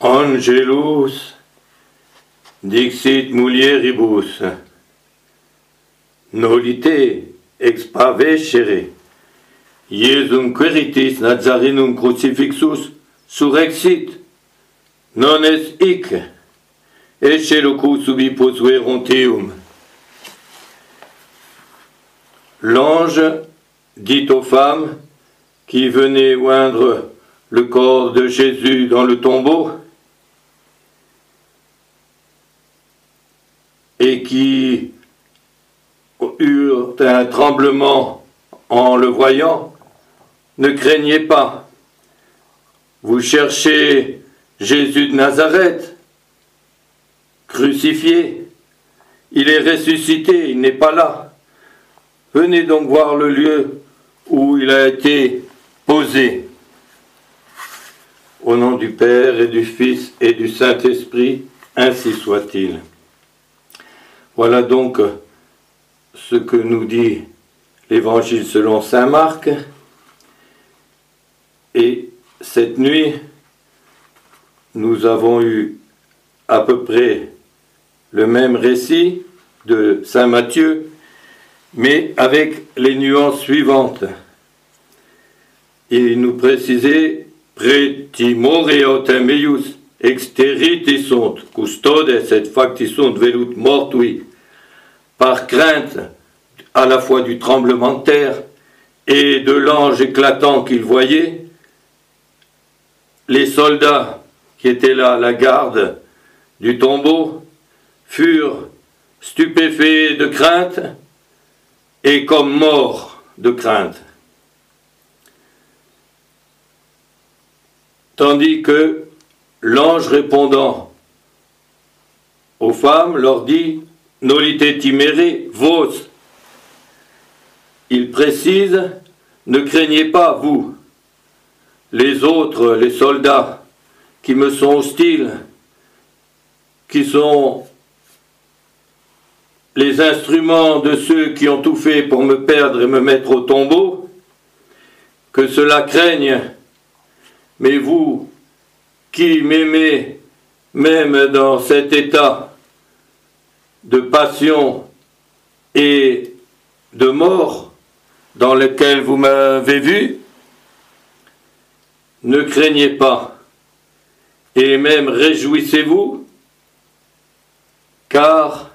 Angelus dixit mulieribus, nolite ex pavescere, Iesum queritis Nazarenum crucifixus surrexit, non est hic, ecce locus ubi posuerunt eum. L'ange dit aux femmes qui venaient oindre le corps de Jésus dans le tombeau et qui eurent un tremblement en le voyant, ne craignez pas. Vous cherchez Jésus de Nazareth, crucifié. Il est ressuscité, il n'est pas là. Venez donc voir le lieu où il a été posé. Au nom du Père et du Fils et du Saint-Esprit, ainsi soit-il. Voilà donc ce que nous dit l'Évangile selon saint Marc. Et cette nuit, nous avons eu à peu près le même récit de saint Matthieu, mais avec les nuances suivantes. Il nous précisait Pretimoreo temeius exteriti sunt, custodes et facti sunt velut mortui, par crainte à la fois du tremblement de terre et de l'ange éclatant qu'il voyait, les soldats qui étaient là à la garde du tombeau furent stupéfaits de crainte et comme morts de crainte. Tandis que l'ange répondant aux femmes leur dit « Nolite timere vos ». Il précise « Ne craignez pas, vous, les autres, les soldats qui me sont hostiles, qui sont les instruments de ceux qui ont tout fait pour me perdre et me mettre au tombeau, que cela craigne. Mais vous, qui m'aimez, même dans cet état de passion et de mort dans lequel vous m'avez vu, ne craignez pas, et même réjouissez-vous, car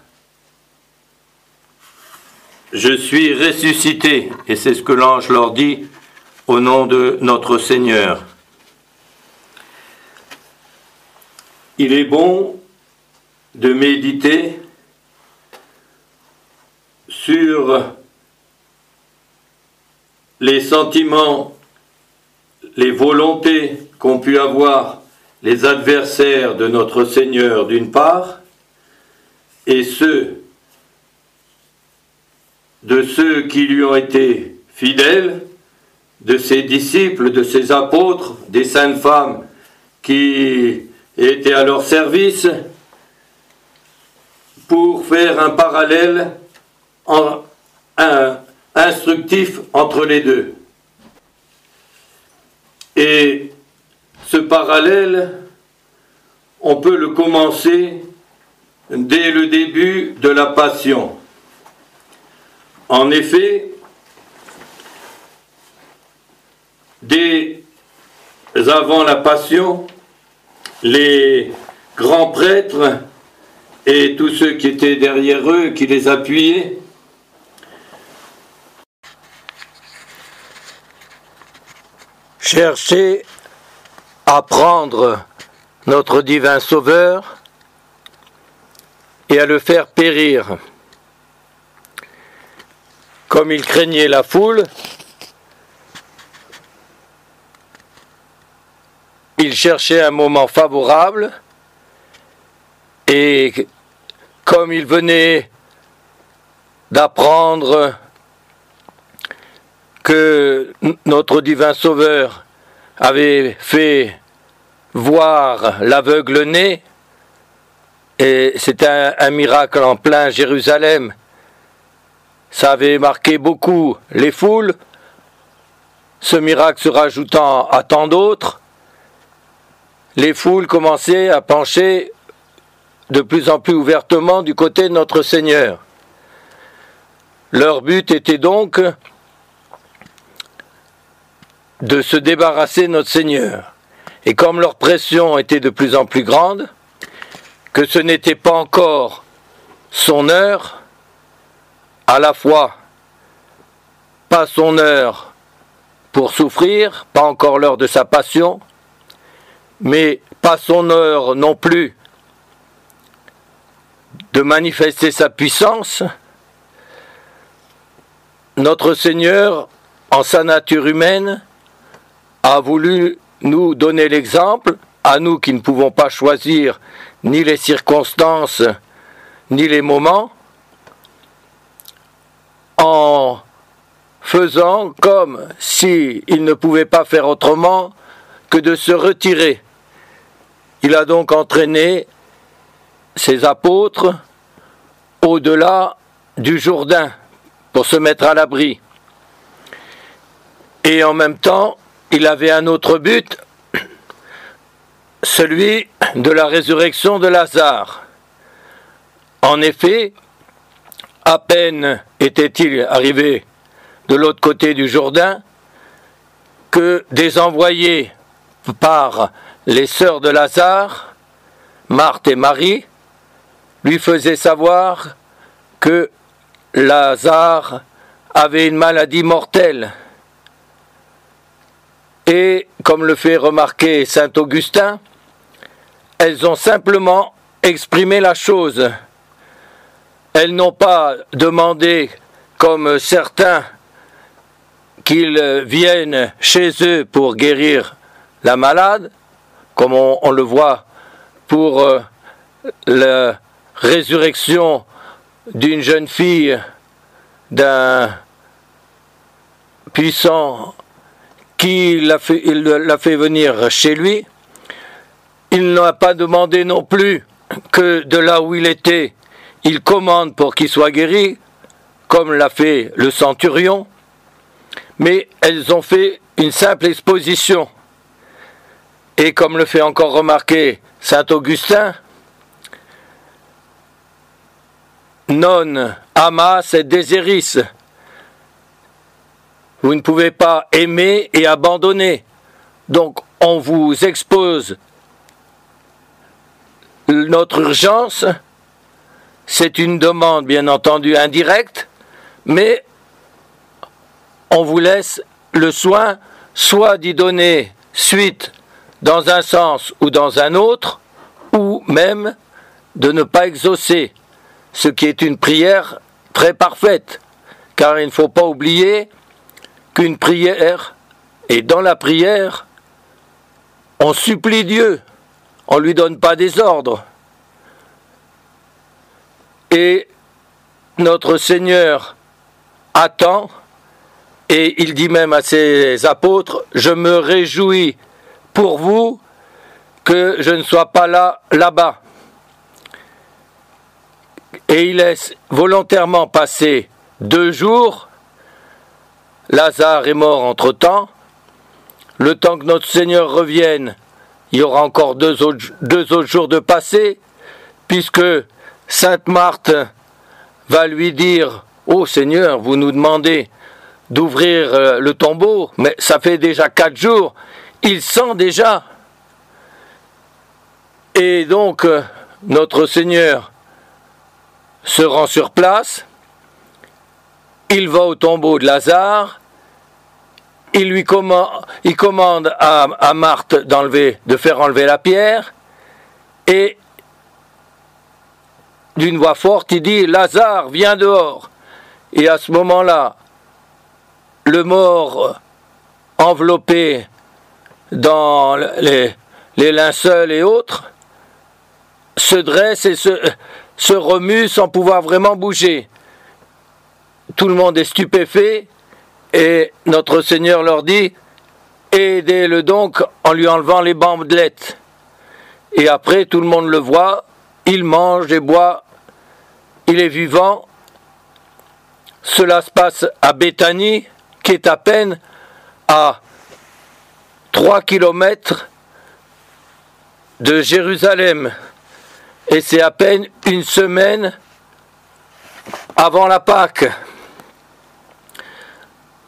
je suis ressuscité, et c'est ce que l'ange leur dit au nom de notre Seigneur. Il est bon de méditer sur les sentiments, les volontés qu'ont pu avoir les adversaires de notre Seigneur d'une part, et de ceux qui lui ont été fidèles, de ses disciples, de ses apôtres, des saintes femmes qui étaient à leur service, pour faire un parallèle instructif entre les deux. Et ce parallèle, on peut le commencer dès le début de la Passion. En effet, dès avant la Passion, les grands prêtres et tous ceux qui étaient derrière eux, qui les appuyaient, cherchaient à prendre notre divin Sauveur et à le faire périr. Comme ils craignaient la foule, ils cherchaient un moment favorable et comme ils venaient d'apprendre que notre divin Sauveur avait fait voir l'aveugle né, et c'était un miracle en plein Jérusalem, ça avait marqué beaucoup les foules, ce miracle se rajoutant à tant d'autres, les foules commençaient à pencher de plus en plus ouvertement du côté de notre Seigneur. Leur but était donc de se débarrasser de notre Seigneur. Et comme leur pression était de plus en plus grande, que ce n'était pas encore son heure, à la fois pas son heure pour souffrir, pas encore l'heure de sa passion, mais pas son heure non plus de manifester sa puissance, notre Seigneur, en sa nature humaine, a voulu nous donner l'exemple, à nous qui ne pouvons pas choisir ni les circonstances, ni les moments, en faisant comme s'il ne pouvait pas faire autrement que de se retirer. Il a donc entraîné ses apôtres au-delà du Jourdain pour se mettre à l'abri. Et en même temps, il avait un autre but, celui de la résurrection de Lazare. En effet, à peine était-il arrivé de l'autre côté du Jourdain que des envoyés par les sœurs de Lazare, Marthe et Marie, lui faisaient savoir que Lazare avait une maladie mortelle. Et, comme le fait remarquer saint Augustin, elles ont simplement exprimé la chose. Elles n'ont pas demandé, comme certains, qu'ils viennent chez eux pour guérir la malade, comme on le voit pour la résurrection d'une jeune fille d'un puissant qui l'a fait venir chez lui. Il n'a pas demandé non plus que de là où il était, il commande pour qu'il soit guéri, comme l'a fait le centurion, mais elles ont fait une simple exposition. Et comme le fait encore remarquer saint Augustin, non amas et désiris. Vous ne pouvez pas aimer et abandonner. Donc on vous expose notre urgence. C'est une demande bien entendu indirecte, mais on vous laisse le soin soit d'y donner suite dans un sens ou dans un autre, ou même de ne pas exaucer, ce qui est une prière très parfaite, car il ne faut pas oublier qu'une prière, et dans la prière, on supplie Dieu, on ne lui donne pas des ordres. Et notre Seigneur attend, et il dit même à ses apôtres, « Je me réjouis pour vous que je ne sois pas là-bas. » Et il laisse volontairement passer 2 jours. Lazare est mort entre-temps. Le temps que notre Seigneur revienne, il y aura encore 2 autres jours de passé, puisque Sainte Marthe va lui dire « Oh Seigneur, vous nous demandez d'ouvrir le tombeau, mais ça fait déjà 4 jours, il sent déjà. » Et donc, notre Seigneur se rend sur place, il va au tombeau de Lazare, il commande à Marthe de faire enlever la pierre, et d'une voix forte, il dit « Lazare, viens dehors !» Et à ce moment-là, le mort, enveloppé dans les linceuls et autres, se dresse et se remue sans pouvoir vraiment bouger. Tout le monde est stupéfait et notre Seigneur leur dit « Aidez-le donc en lui enlevant les bandelettes. » Et après, tout le monde le voit, il mange et boit, il est vivant. Cela se passe à Béthanie, qui est à peine à 3 kilomètres de Jérusalem. Et c'est à peine une semaine avant la Pâque.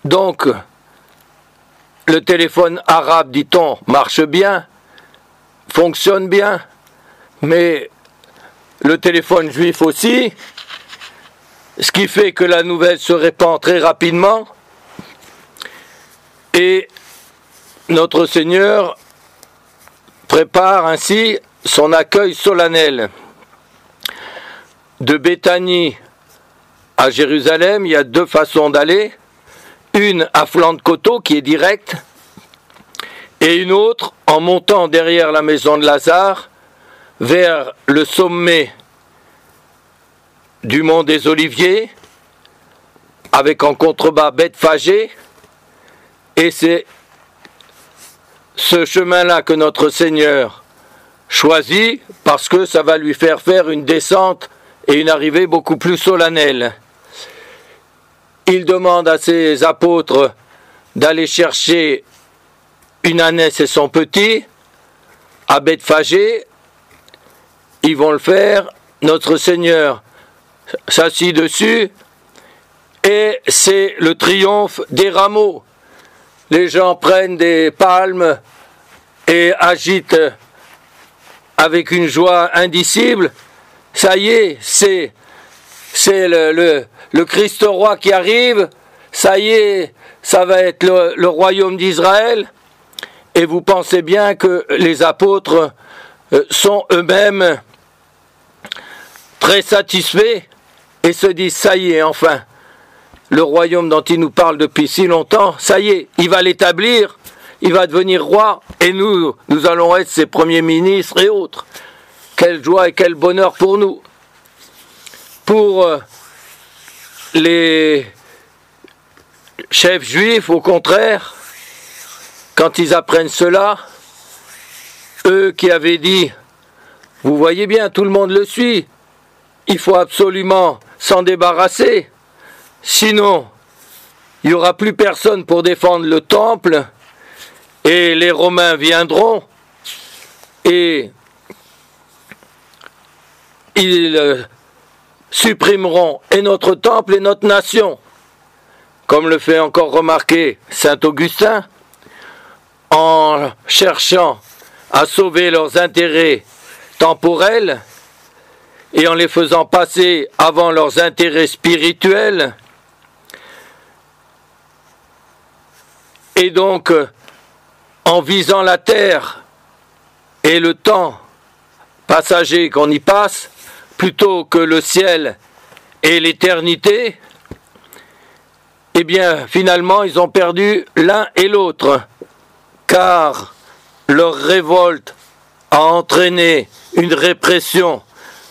Donc, le téléphone arabe, dit-on, marche bien, fonctionne bien, mais le téléphone juif aussi, ce qui fait que la nouvelle se répand très rapidement, et notre Seigneur prépare ainsi son accueil solennel. De Béthanie à Jérusalem, il y a deux façons d'aller. Une à flanc de coteau qui est directe, et une autre en montant derrière la maison de Lazare vers le sommet du mont des Oliviers, avec en contrebas Bethphagée, et c'est ce chemin-là que notre Seigneur choisit parce que ça va lui faire faire une descente et une arrivée beaucoup plus solennelle. Il demande à ses apôtres d'aller chercher une ânesse et son petit à Bethphagée. Ils vont le faire. Notre Seigneur s'assit dessus et c'est le triomphe des rameaux. Les gens prennent des palmes et agitent avec une joie indicible. Ça y est, c'est le Christ roi qui arrive, ça y est, ça va être le royaume d'Israël. Et vous pensez bien que les apôtres sont eux-mêmes très satisfaits et se disent, ça y est, enfin, le royaume dont il nous parle depuis si longtemps, ça y est, il va l'établir, il va devenir roi, et nous allons être ses premiers ministres et autres. Quelle joie et quel bonheur pour nous. Pour les chefs juifs, au contraire, quand ils apprennent cela, eux qui avaient dit, vous voyez bien, tout le monde le suit, il faut absolument s'en débarrasser, sinon il n'y aura plus personne pour défendre le temple, et les Romains viendront, et ils supprimeront et notre temple et notre nation, comme le fait encore remarquer saint Augustin, en cherchant à sauver leurs intérêts temporels et en les faisant passer avant leurs intérêts spirituels. Et donc, en visant la terre et le temps passager qu'on y passe, plutôt que le ciel et l'éternité, eh bien, finalement, ils ont perdu l'un et l'autre, car leur révolte a entraîné une répression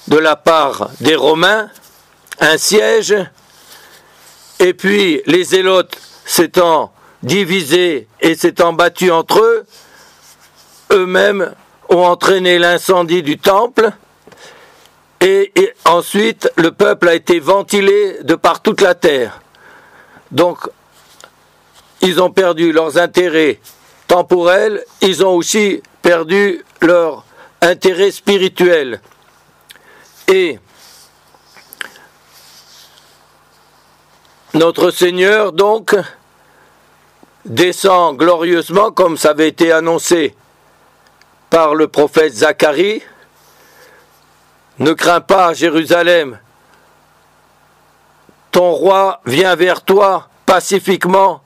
de la part des Romains, un siège, et puis les Zélotes s'étant divisés et s'étant battus entre eux, eux-mêmes ont entraîné l'incendie du temple, et ensuite le peuple a été ventilé de par toute la terre. Donc, ils ont perdu leurs intérêts temporels, ils ont aussi perdu leur intérêt spirituel. Et notre Seigneur, donc, descend glorieusement, comme ça avait été annoncé par le prophète Zacharie. Ne crains pas, Jérusalem, ton roi vient vers toi pacifiquement,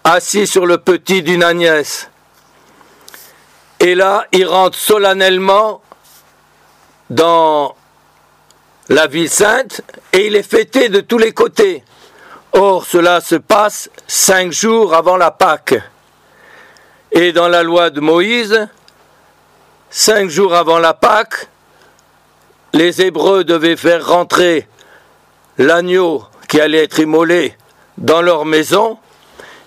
assis sur le petit d'une ânesse. Et là, il rentre solennellement dans la ville sainte et il est fêté de tous les côtés. Or, cela se passe 5 jours avant la Pâque. Et dans la loi de Moïse, 5 jours avant la Pâque, les Hébreux devaient faire rentrer l'agneau qui allait être immolé dans leur maison,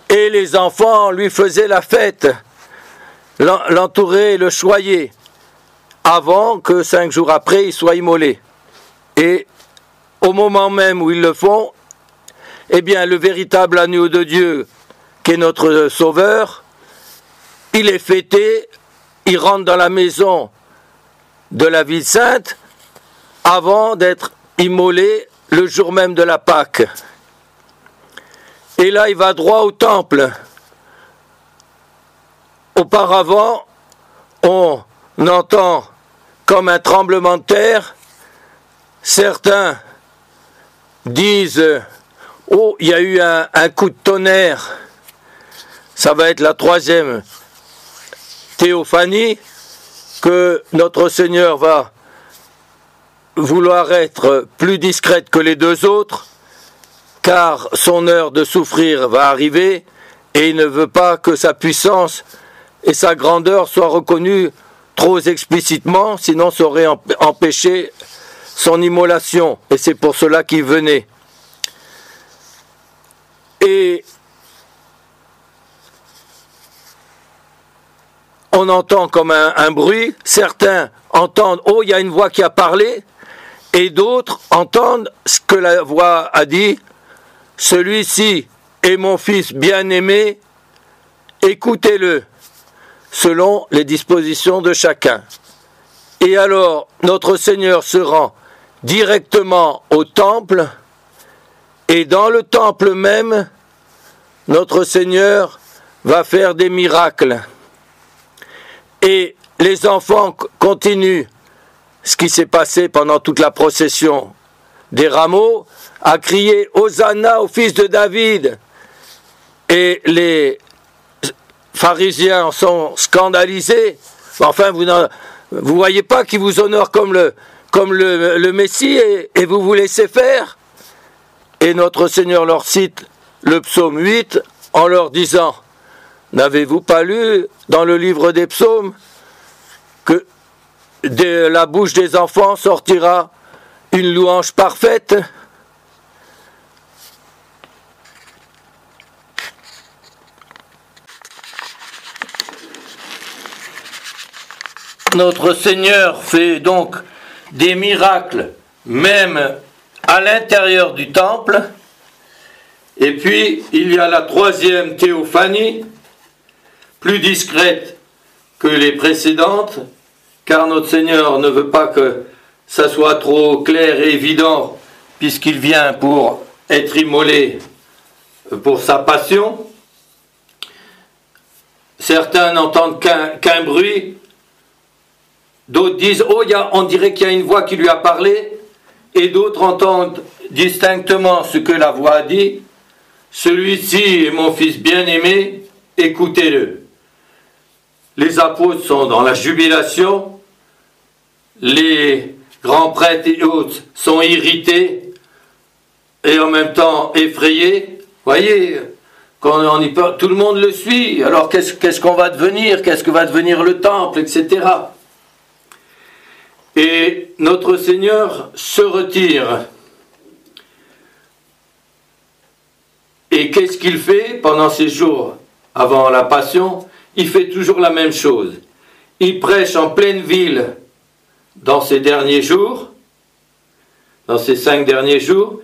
et les enfants lui faisaient la fête, l'entouraient et le choyaient, avant que 5 jours après il soit immolé. Et au moment même où ils le font, eh bien le véritable agneau de Dieu, qui est notre Sauveur, il est fêté, il rentre dans la maison de la ville sainte avant d'être immolé le jour même de la Pâque. Et là, il va droit au temple. Auparavant, on entend comme un tremblement de terre. Certains disent « Oh, il y a eu un coup de tonnerre ». Ça va être la troisième théophanie, que notre Seigneur va vouloir être plus discrète que les deux autres, car son heure de souffrir va arriver, et il ne veut pas que sa puissance et sa grandeur soient reconnues trop explicitement, sinon ça aurait empêché son immolation, et c'est pour cela qu'il venait. Et on entend comme un bruit, certains entendent « Oh, il y a une voix qui a parlé », et d'autres entendent ce que la voix a dit « Celui-ci est mon fils bien-aimé, écoutez-le », selon les dispositions de chacun. Et alors, notre Seigneur se rend directement au temple, et dans le temple même, notre Seigneur va faire des miracles. Et les enfants continuent ce qui s'est passé pendant toute la procession des rameaux, à crier « Hosanna au fils de David !» Et les pharisiens en sont scandalisés. Enfin, vous voyez pas qu'il vous honore comme le Messie et vous vous laissez faire. Et notre Seigneur leur cite le psaume 8 en leur disant « N'avez-vous pas lu dans le livre des psaumes que de la bouche des enfants sortira une louange parfaite ?» Notre Seigneur fait donc des miracles, même à l'intérieur du temple. Et puis, il y a la troisième théophanie, plus discrète que les précédentes, car notre Seigneur ne veut pas que ça soit trop clair et évident, puisqu'il vient pour être immolé pour sa passion. Certains n'entendent qu'un bruit, d'autres disent « Oh, on dirait qu'il y a une voix qui lui a parlé », et d'autres entendent distinctement ce que la voix a dit. « Celui-ci est mon fils bien-aimé, écoutez-le ». Les apôtres sont dans la jubilation, les grands prêtres et autres sont irrités et en même temps effrayés. Voyez, quand on y parle, tout le monde le suit, alors qu'est-ce qu'on va devenir, qu'est-ce que va devenir le temple, etc. Et notre Seigneur se retire. Et qu'est-ce qu'il fait pendant ces jours avant la Passion? Il fait toujours la même chose. Il prêche en pleine ville dans ces derniers jours, dans ces 5 derniers jours,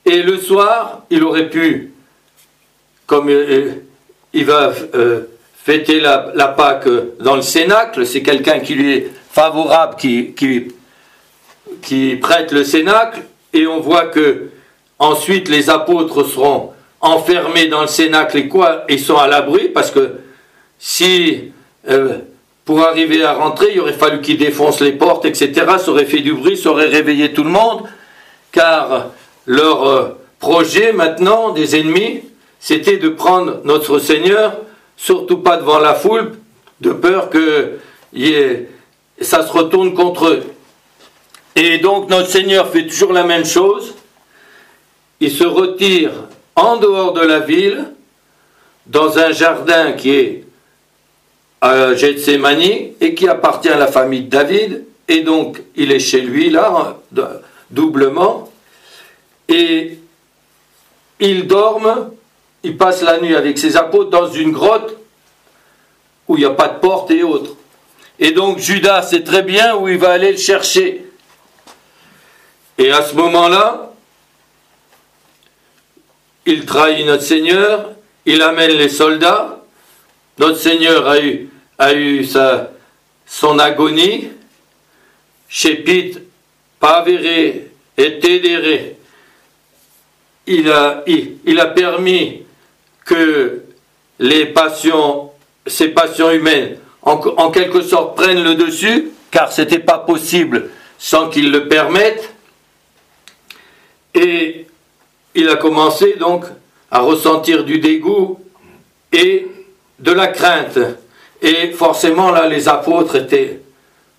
et le soir, il aurait pu, comme il va fêter la Pâque dans le Cénacle, c'est quelqu'un qui lui est favorable, qui prête le Cénacle, et on voit que ensuite les apôtres seront enfermés dans le Cénacle et quoi, ils sont à l'abri, parce que si pour arriver à rentrer, il aurait fallu qu'ils défoncent les portes, etc., ça aurait fait du bruit, ça aurait réveillé tout le monde, car leur projet maintenant des ennemis, c'était de prendre notre Seigneur, surtout pas devant la foule, de peur que ça se retourne contre eux. Et donc notre Seigneur fait toujours la même chose, il se retire en dehors de la ville, dans un jardin qui est à Gethsémani et qui appartient à la famille de David, et donc il est chez lui là, doublement, et il dorme, il passe la nuit avec ses apôtres dans une grotte où il n'y a pas de porte et autres. Et donc Judas sait très bien où il va aller le chercher. Et à ce moment-là, il trahit notre Seigneur, il amène les soldats, notre Seigneur a eu son agonie, Shepit, Pavere et Tédéré. Il a permis que ces passions humaines, en quelque sorte, prennent le dessus, car ce n'était pas possible sans qu'il le permette. Et il a commencé donc à ressentir du dégoût et de la crainte. Et forcément, là, les apôtres étaient,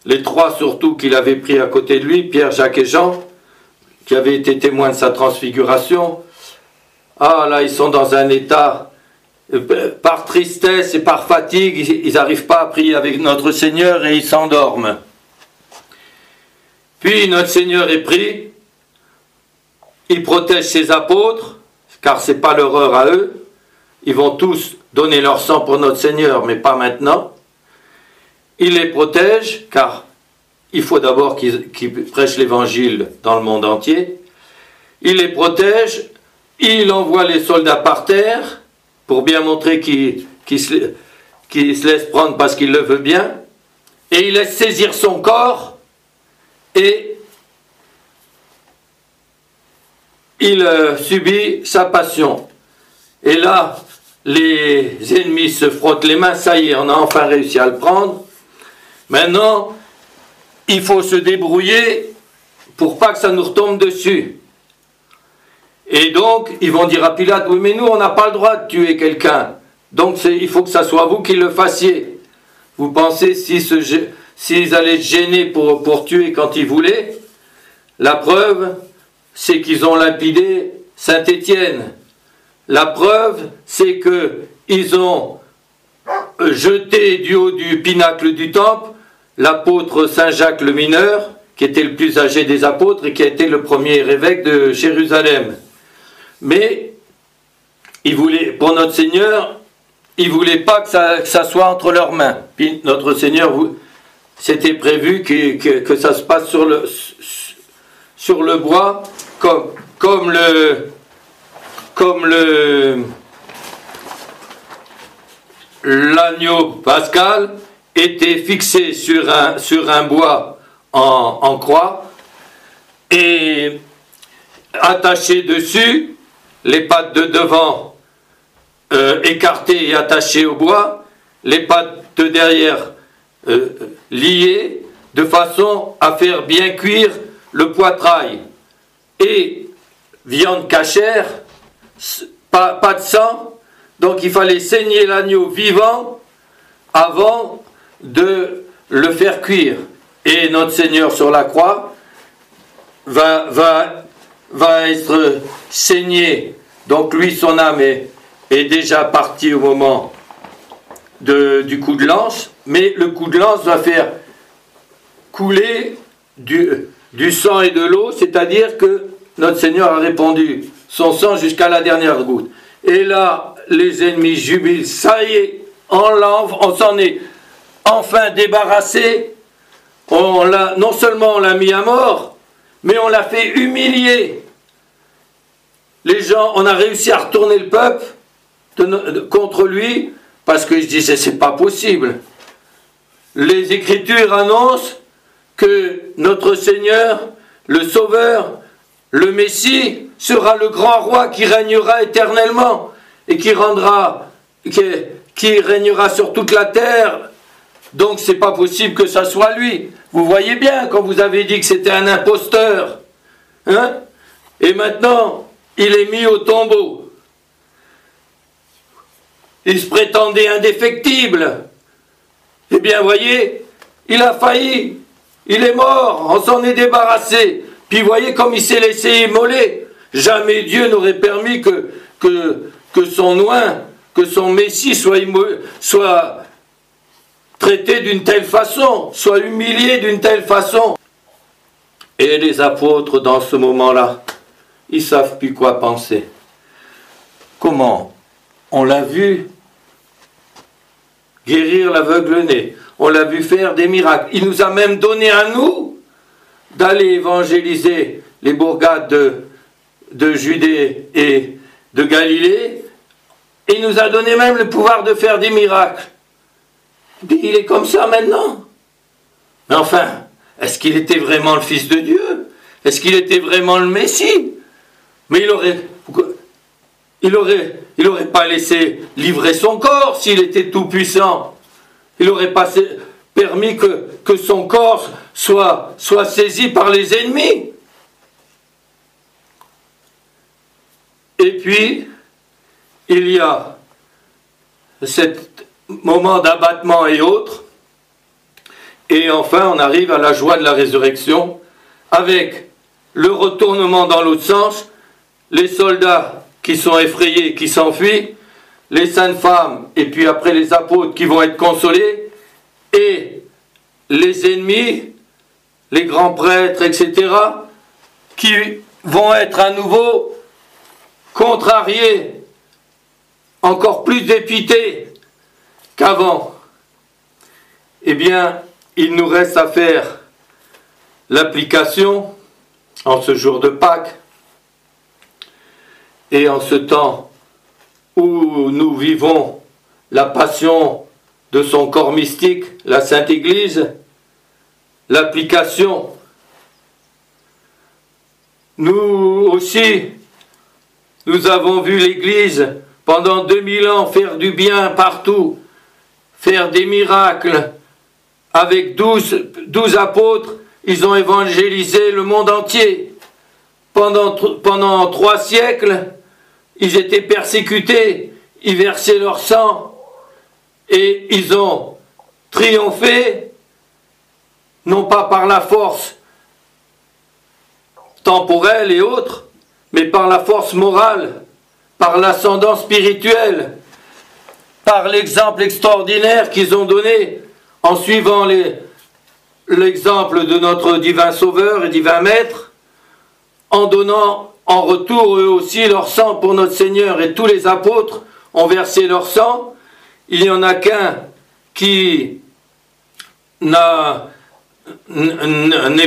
les trois surtout qu'il avait pris à côté de lui, Pierre, Jacques et Jean, qui avaient été témoins de sa transfiguration. Ah, là, ils sont dans un état, par tristesse et par fatigue, ils n'arrivent pas à prier avec notre Seigneur et ils s'endorment. Puis notre Seigneur est pris, il protège ses apôtres, car ce n'est pas leur heure à eux. Ils vont tous donner leur sang pour notre Seigneur, mais pas maintenant. Il les protège, car il faut d'abord qu'ils prêchent l'évangile dans le monde entier. Il les protège, il envoie les soldats par terre, pour bien montrer qu'il se laisse prendre parce qu'il le veut bien, et il laisse saisir son corps, et il subit sa passion. Et là, les ennemis se frottent les mains, ça y est, on a enfin réussi à le prendre. Maintenant, il faut se débrouiller pour pas que ça nous retombe dessus. Et donc, ils vont dire à Pilate, oui, mais nous, on n'a pas le droit de tuer quelqu'un. Donc, il faut que ça soit vous qui le fassiez. Vous pensez, s'ils allaient se gêner pour tuer quand ils voulaient, la preuve, c'est qu'ils ont lapidé Saint-Étienne. La preuve, c'est qu'ils ont jeté du haut du pinacle du temple l'apôtre Saint-Jacques le mineur, qui était le plus âgé des apôtres et qui a été le premier évêque de Jérusalem. Mais pour notre Seigneur, il ne voulait pas que ça soit entre leurs mains. Puis notre Seigneur, c'était prévu que ça se passe sur le bois, comme l'agneau pascal était fixé sur un bois en croix et attaché dessus, les pattes de devant écartées et attachées au bois, les pattes de derrière liées, de façon à faire bien cuire le poitrail. Et viande cachère, pas de sang, donc il fallait saigner l'agneau vivant avant de le faire cuire. Et notre Seigneur sur la croix va être saigné. Donc lui, son âme est déjà partie au moment du coup de lance, mais le coup de lance va faire couler du sang et de l'eau, c'est-à-dire que notre Seigneur a répandu son sang jusqu'à la dernière goutte. Et là, les ennemis jubilent, ça y est, on s'en est enfin débarrassé. Non seulement on l'a mis à mort, mais on l'a fait humilier. Les gens, on a réussi à retourner le peuple contre lui, parce que je disais, c'est pas possible. Les Écritures annoncent que notre Seigneur, le Sauveur, le Messie, sera le grand roi qui régnera éternellement et qui régnera sur toute la terre. Donc c'est pas possible que ça soit lui. Vous voyez bien quand vous avez dit que c'était un imposteur. Hein? Et maintenant, il est mis au tombeau. Il se prétendait indéfectible. Eh bien, voyez, il a failli. Il est mort, on s'en est débarrassé. Puis voyez comme il s'est laissé immoler. Jamais Dieu n'aurait permis que son oint, que son Messie soit traité d'une telle façon, soit humilié d'une telle façon. Et les apôtres, dans ce moment-là, ils ne savent plus quoi penser. Comment? On l'a vu guérir l'aveugle-né. On l'a vu faire des miracles. Il nous a même donné à nous d'aller évangéliser les bourgades de Judée et de Galilée. Et il nous a donné même le pouvoir de faire des miracles. Puis il est comme ça maintenant. Mais enfin, est-ce qu'il était vraiment le Fils de Dieu? Est-ce qu'il était vraiment le Messie? Mais il aurait pas laissé livrer son corps s'il était tout puissant. Il n'aurait pas permis que son corps soit saisi par les ennemis. Et puis, il y a ce moment d'abattement et autres. Et enfin, on arrive à la joie de la résurrection avec le retournement dans l'autre sens, les soldats qui sont effrayés, qui s'enfuient, les saintes femmes, et puis après les apôtres qui vont être consolés, et les ennemis, les grands prêtres, etc., qui vont être à nouveau contrariés, encore plus dépités qu'avant. Eh bien, il nous reste à faire l'application en ce jour de Pâques et en ce temps où nous vivons la passion de son corps mystique, la Sainte Église, l'application. Nous aussi, nous avons vu l'Église pendant 2000 ans faire du bien partout, faire des miracles. Avec 12 apôtres, ils ont évangélisé le monde entier. Pendant 3 siècles, ils étaient persécutés, ils versaient leur sang et ils ont triomphé, non pas par la force temporelle et autres, mais par la force morale, par l'ascendant spirituel, par l'exemple extraordinaire qu'ils ont donné en suivant l'exemple de notre divin Sauveur et divin Maître, en donnant en retour eux aussi leur sang pour notre Seigneur, et tous les apôtres ont versé leur sang. Il n'y en a qu'un qui n'est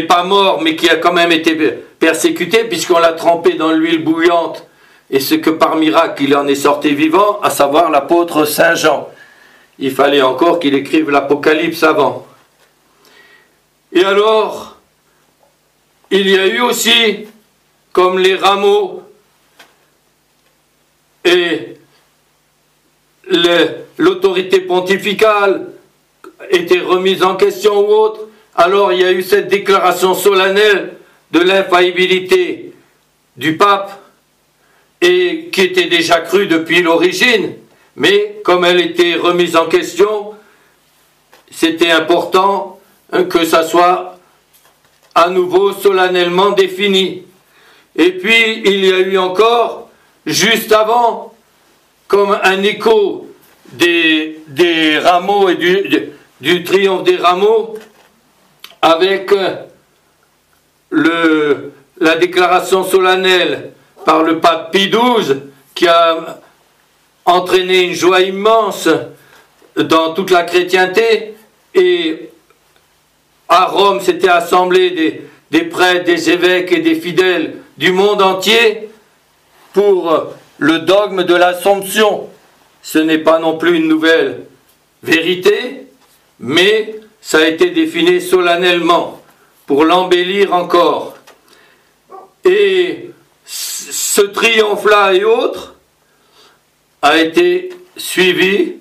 pas mort, mais qui a quand même été persécuté, puisqu'on l'a trempé dans l'huile bouillante, et ce que par miracle il en est sorti vivant, à savoir l'apôtre Saint Jean. Il fallait encore qu'il écrive l'Apocalypse avant. Et alors, il y a eu aussi, comme les rameaux et l'autorité pontificale était remise en question ou autre, alors il y a eu cette déclaration solennelle de l'infaillibilité du pape, et qui était déjà crue depuis l'origine, mais comme elle était remise en question, c'était important que ça soit à nouveau solennellement défini. Et puis il y a eu encore, juste avant, comme un écho des rameaux et du triomphe des rameaux, avec la déclaration solennelle par le pape Pie XII, qui a entraîné une joie immense dans toute la chrétienté, et à Rome s'étaient assemblés des prêtres, des évêques et des fidèles du monde entier pour le dogme de l'Assomption. Ce n'est pas non plus une nouvelle vérité, mais ça a été défini solennellement pour l'embellir encore. Et ce triomphe-là et autres a été suivi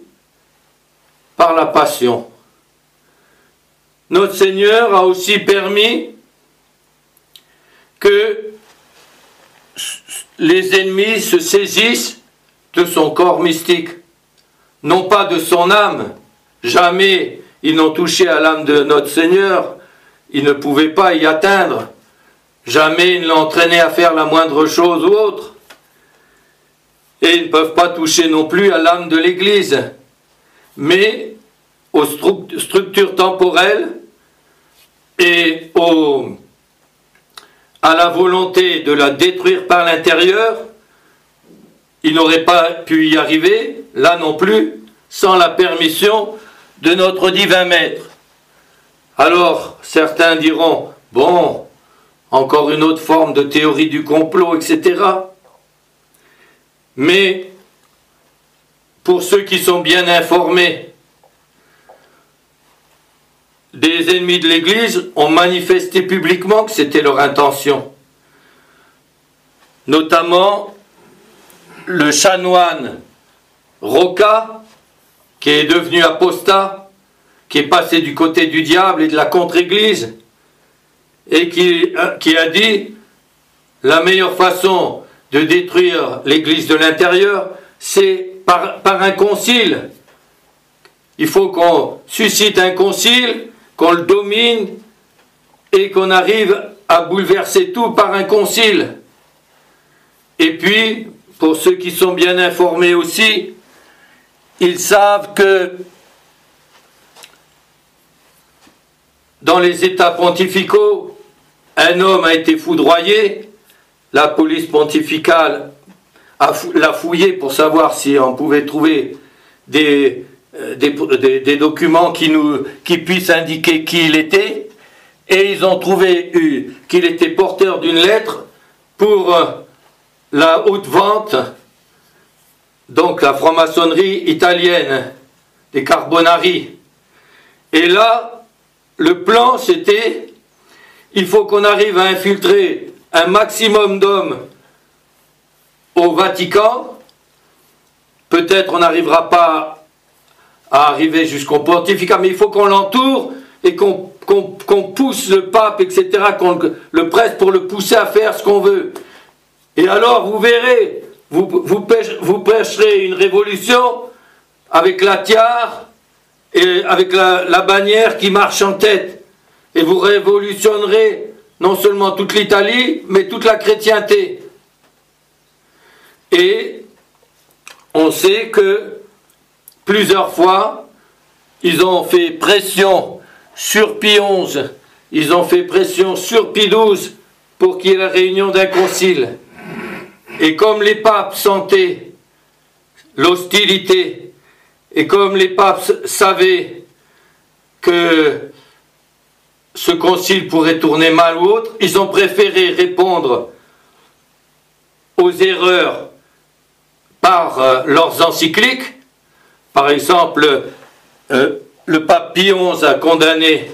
par la passion. Notre Seigneur a aussi permis que les ennemis se saisissent de son corps mystique, non pas de son âme. Jamais ils n'ont touché à l'âme de notre Seigneur, ils ne pouvaient pas y atteindre. Jamais ils ne l'ont entraîné à faire la moindre chose ou autre. Et ils ne peuvent pas toucher non plus à l'âme de l'Église, mais aux structures temporelles et à la volonté de la détruire par l'intérieur. Ils n'auraient pas pu y arriver, là non plus, sans la permission de notre divin Maître. Alors, certains diront, bon, encore une autre forme de théorie du complot, etc. Mais, pour ceux qui sont bien informés, des ennemis de l'Église ont manifesté publiquement que c'était leur intention. Notamment le chanoine Roca, qui est devenu apostat, qui est passé du côté du diable et de la contre-Église, et qui a dit la meilleure façon de détruire l'Église de l'intérieur, c'est par un concile. Il faut qu'on suscite un concile, qu'on le domine et qu'on arrive à bouleverser tout par un concile. Et puis, pour ceux qui sont bien informés aussi, ils savent que dans les États pontificaux, un homme a été foudroyé, la police pontificale l'a fouillé pour savoir si on pouvait trouver des documents qui puissent indiquer qui il était, et ils ont trouvé qu'il était porteur d'une lettre pour la haute vente, donc la franc-maçonnerie italienne, des Carbonari. Et là, le plan c'était, il faut qu'on arrive à infiltrer un maximum d'hommes au Vatican. Peut-être on n'arrivera pas à arriver jusqu'au pontificat, mais il faut qu'on l'entoure et qu'on pousse le pape, etc., qu'on le presse pour le pousser à faire ce qu'on veut. Et alors, vous verrez, vous prêcherez une révolution avec la tiare et avec la bannière qui marche en tête. Et vous révolutionnerez non seulement toute l'Italie, mais toute la chrétienté. Et on sait que plusieurs fois, ils ont fait pression sur Pie XI, ils ont fait pression sur Pie XII pour qu'il y ait la réunion d'un concile. Et comme les papes sentaient l'hostilité, et comme les papes savaient que ce concile pourrait tourner mal ou autre, ils ont préféré répondre aux erreurs par leurs encycliques. Par exemple, le pape Pie XI a condamné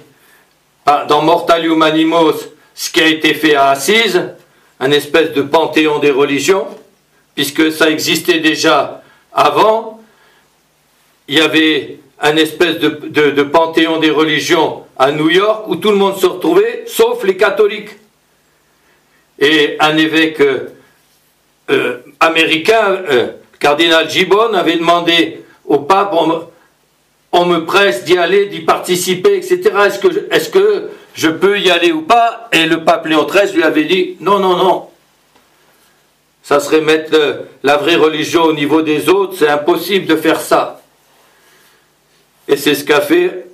dans Mortalium Animos ce qui a été fait à Assise, un espèce de panthéon des religions, puisque ça existait déjà avant. Il y avait un espèce de panthéon des religions à New York où tout le monde se retrouvait, sauf les catholiques. Et un évêque américain, cardinal Gibbon, avait demandé au pape, on me presse d'y aller, d'y participer, etc. Est-ce que je peux y aller ou pas? Et le pape Léon XIII lui avait dit, non, non, non. Ça serait mettre la vraie religion au niveau des autres, c'est impossible de faire ça. Et c'est ce qu'a fait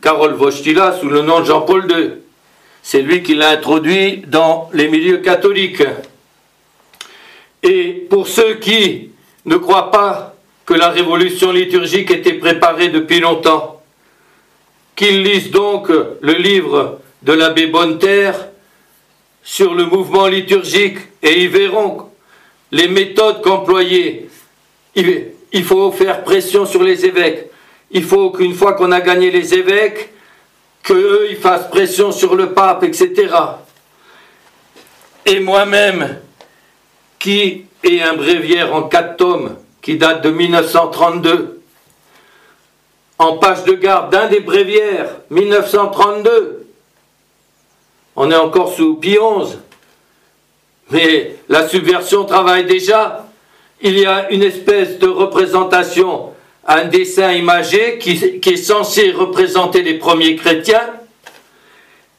Karol Wojtyła sous le nom de Jean-Paul II. C'est lui qui l'a introduit dans les milieux catholiques. Et pour ceux qui ne croient pas que la révolution liturgique était préparée depuis longtemps, qu'ils lisent donc le livre de l'abbé Bonneterre sur le mouvement liturgique et ils verront les méthodes qu'employaient. Il faut faire pression sur les évêques. Il faut qu'une fois qu'on a gagné les évêques, qu'eux ils fassent pression sur le pape, etc. Et moi-même, qui ai un bréviaire en 4 tomes, qui date de 1932, en page de garde d'un des bréviaires, 1932, on est encore sous Pie XI, mais la subversion travaille déjà. Il y a une espèce de représentation, un dessin imagé qui est censé représenter les premiers chrétiens.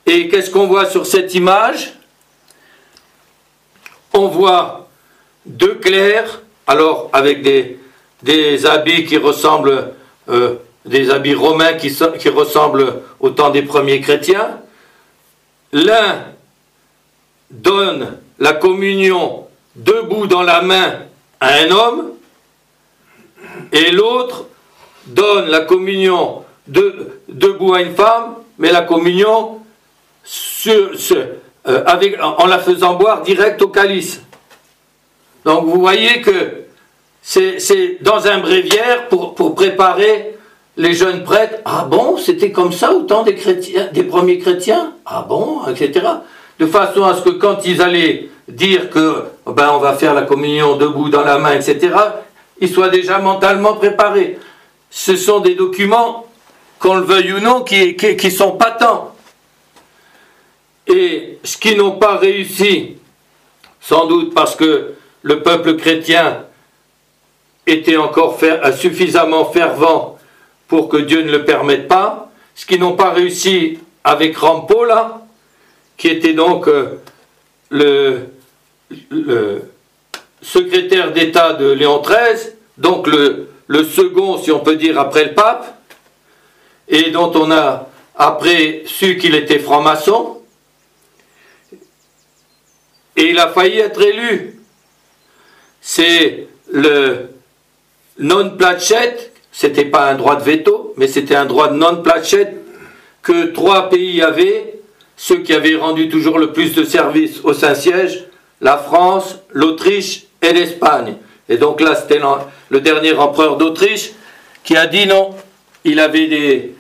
Et qu'est-ce qu'on voit sur cette image? On voit 2 clercs, alors avec des habits qui ressemblent, des habits romains qui ressemblent au temps des premiers chrétiens. L'un donne la communion debout dans la main à un homme, et l'autre donne la communion debout à une femme, mais la communion en la faisant boire direct au calice. Donc vous voyez que c'est dans un bréviaire pour préparer les jeunes prêtres, ah bon, c'était comme ça au temps des chrétiens, des premiers chrétiens, ah bon, etc. De façon à ce que quand ils allaient dire que ben, on va faire la communion debout dans la main, etc., ils soient déjà mentalement préparés. Ce sont des documents, qu'on le veuille ou non, qui sont patents. Et ce qu'ils n'ont pas réussi, sans doute parce que le peuple chrétien était encore suffisamment fervent pour que Dieu ne le permette pas, ce qu'ils n'ont pas réussi avec Rampolla, qui était donc le secrétaire d'État de Léon XIII, donc le second, si on peut dire, après le pape, et dont on a après su qu'il était franc-maçon, et il a failli être élu. C'est le non-placet, c'était pas un droit de veto, mais c'était un droit de non-placet que 3 pays avaient, ceux qui avaient rendu toujours le plus de services au Saint-Siège, la France, l'Autriche et l'Espagne. Et donc là, c'était le dernier empereur d'Autriche qui a dit non. Il avait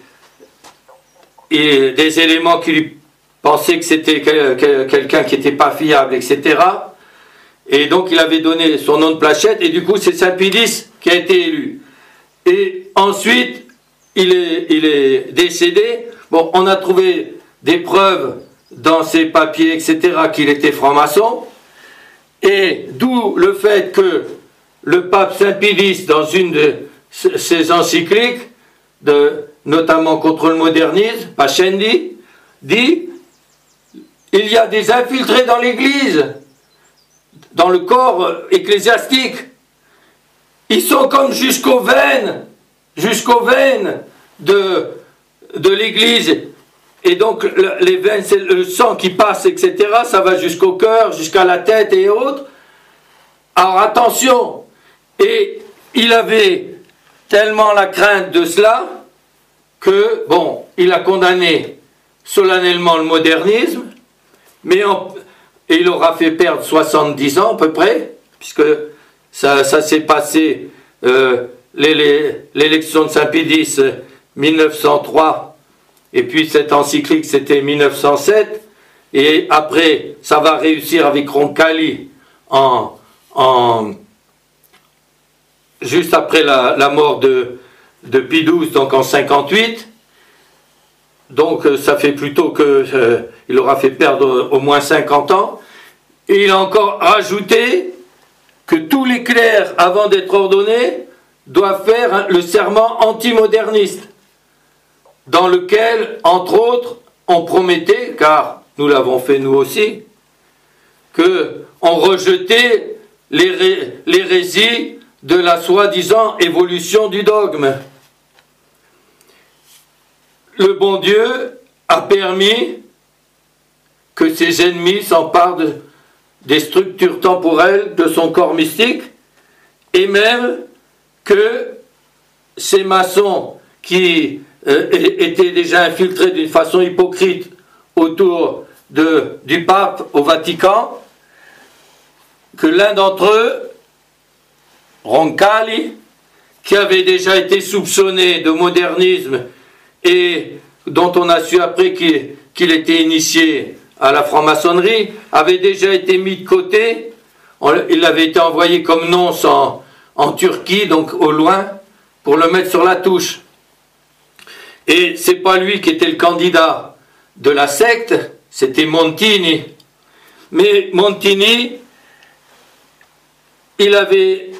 des éléments qui lui pensaient que c'était quelqu'un qui n'était pas fiable, etc. Et donc il avait donné son nom de placette, et du coup c'est Saint-Pédis qui a été élu. Et ensuite, il est décédé. Bon, on a trouvé des preuves dans ses papiers, etc., qu'il était franc-maçon. Et d'où le fait que le pape Saint-Pédis, dans une de ses encycliques, notamment contre le modernisme, Pascendi, dit « Il y a des infiltrés dans l'Église, dans le corps ecclésiastique. Ils sont comme jusqu'aux veines de l'Église. Et donc, les veines, c'est le sang qui passe, etc. Ça va jusqu'au cœur, jusqu'à la tête et autres. Alors, attention. Et il avait tellement la crainte de cela que, bon, il a condamné solennellement le modernisme, mais et il aura fait perdre 70 ans à peu près, puisque ça s'est passé, l'élection de Saint-Pédis 1903, et puis cette encyclique c'était 1907, et après ça va réussir avec Roncalli juste après la mort de Pie XII, donc en 58. Donc ça fait plutôt que il aura fait perdre au moins 50 ans. Et il a encore rajouté que tous les clercs, avant d'être ordonnés, doivent faire le serment antimoderniste, dans lequel, entre autres, on promettait, car nous l'avons fait nous aussi, qu'on rejetait l'hérésie de la soi-disant évolution du dogme. Le bon Dieu a permis que ses ennemis s'emparent des structures temporelles de son corps mystique, et même que ces maçons qui étaient déjà infiltrés d'une façon hypocrite autour du pape au Vatican, que l'un d'entre eux, Roncalli, qui avait déjà été soupçonné de modernisme et dont on a su après qu'il était initié à la franc-maçonnerie, avait déjà été mis de côté. Il avait été envoyé comme nonce en Turquie, donc au loin, pour le mettre sur la touche. Et c'est pas lui qui était le candidat de la secte, c'était Montini. Mais Montini, il avait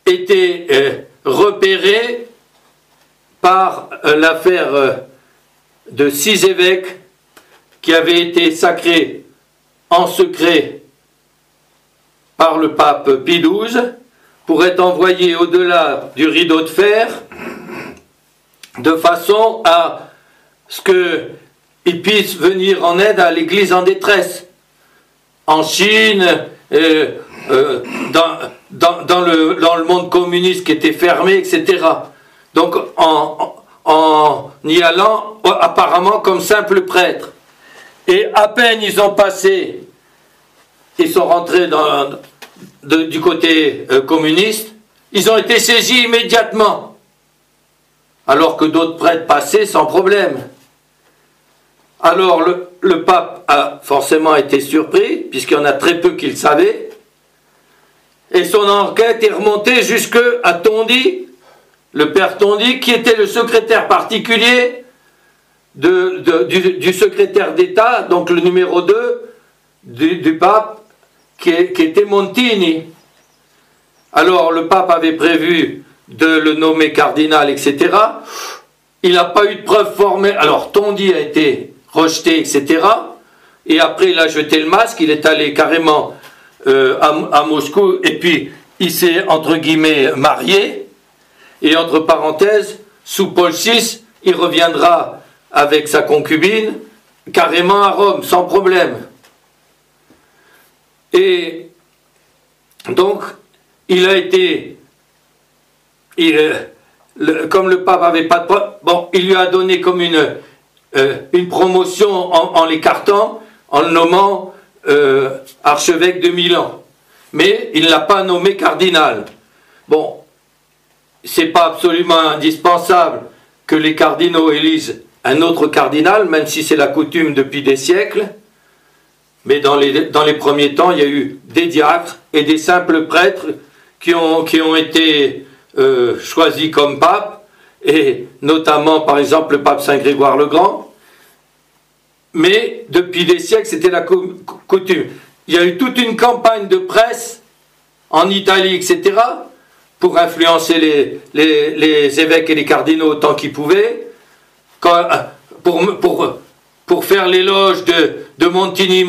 été repéré par l'affaire de 6 évêques qui avaient été sacrés en secret par le pape Pie XII pour être envoyés au-delà du rideau de fer, de façon à ce qu'ils puissent venir en aide à l'Église en détresse, en Chine, dans le monde communiste qui était fermé, etc. Donc en y allant apparemment comme simple prêtre. Et à peine ils ont passé, ils sont rentrés du côté communiste, ils ont été saisis immédiatement. alors que d'autres prêtres passaient sans problème. Alors le pape a forcément été surpris, puisqu'il y en a très peu qui le savaient, et son enquête est remontée jusqu'à Tondy, le père Tondy, qui était le secrétaire particulier du secrétaire d'État, donc le numéro 2 du pape, qui était Montini. Alors le pape avait prévu de le nommer cardinal, etc. Il n'a pas eu de preuve formelle. Alors Tondy a été rejeté, etc. Et après il a jeté le masque, il est allé carrément à Moscou, et puis il s'est entre guillemets marié, et entre parenthèses, sous Paul VI, il reviendra avec sa concubine carrément à Rome, sans problème. Et donc il a été, comme le pape avait pas de preuve, bon, il lui a donné comme une promotion en l'écartant, en le nommant archevêque de Milan. Mais il ne l'a pas nommé cardinal. Bon, c'est pas absolument indispensable que les cardinaux élisent un autre cardinal, même si c'est la coutume depuis des siècles. Mais dans les premiers temps, il y a eu des diacres et des simples prêtres qui ont été choisis comme pape, et notamment par exemple le pape Saint Grégoire le Grand. Mais depuis des siècles, c'était la coutume. Il y a eu toute une campagne de presse en Italie, etc., pour influencer les évêques et les cardinaux autant qu'ils pouvaient, pour faire l'éloge de Montini,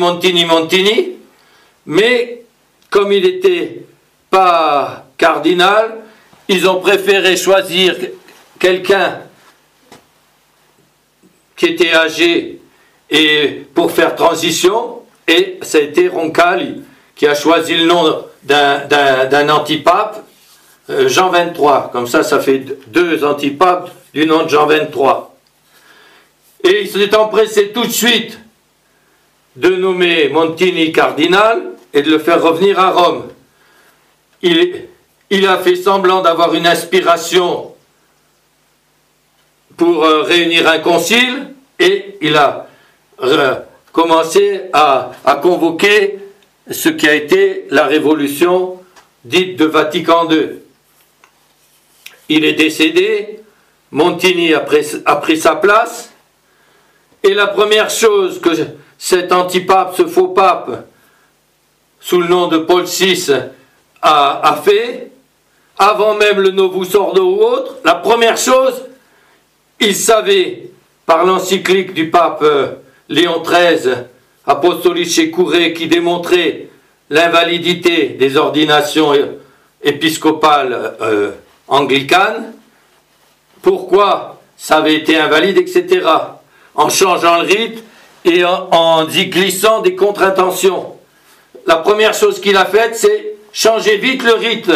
mais comme il n'était pas cardinal, ils ont préféré choisir quelqu'un qui était âgé et pour faire transition, et ça a été Roncalli qui a choisi le nom d'un antipape, Jean 23, comme ça fait 2 antipapes du nom de Jean 23. Et il s'est empressé tout de suite de nommer Montini cardinal et de le faire revenir à Rome. Il a fait semblant d'avoir une inspiration pour réunir un concile, et il a commencé à convoquer ce qui a été la révolution dite de Vatican II. Il est décédé, Montini a pris sa place, et la première chose que cet antipape, ce faux pape, sous le nom de Paul VI, a fait, avant même le Novus Ordo ou autre, la première chose, il savait, par l'encyclique du pape Léon XIII, Apostolice Curae, qui démontrait l'invalidité des ordinations épiscopales anglicanes, pourquoi ça avait été invalide, etc., en changeant le rite et en y glissant des contre-intentions. La première chose qu'il a faite, c'est changer vite le rite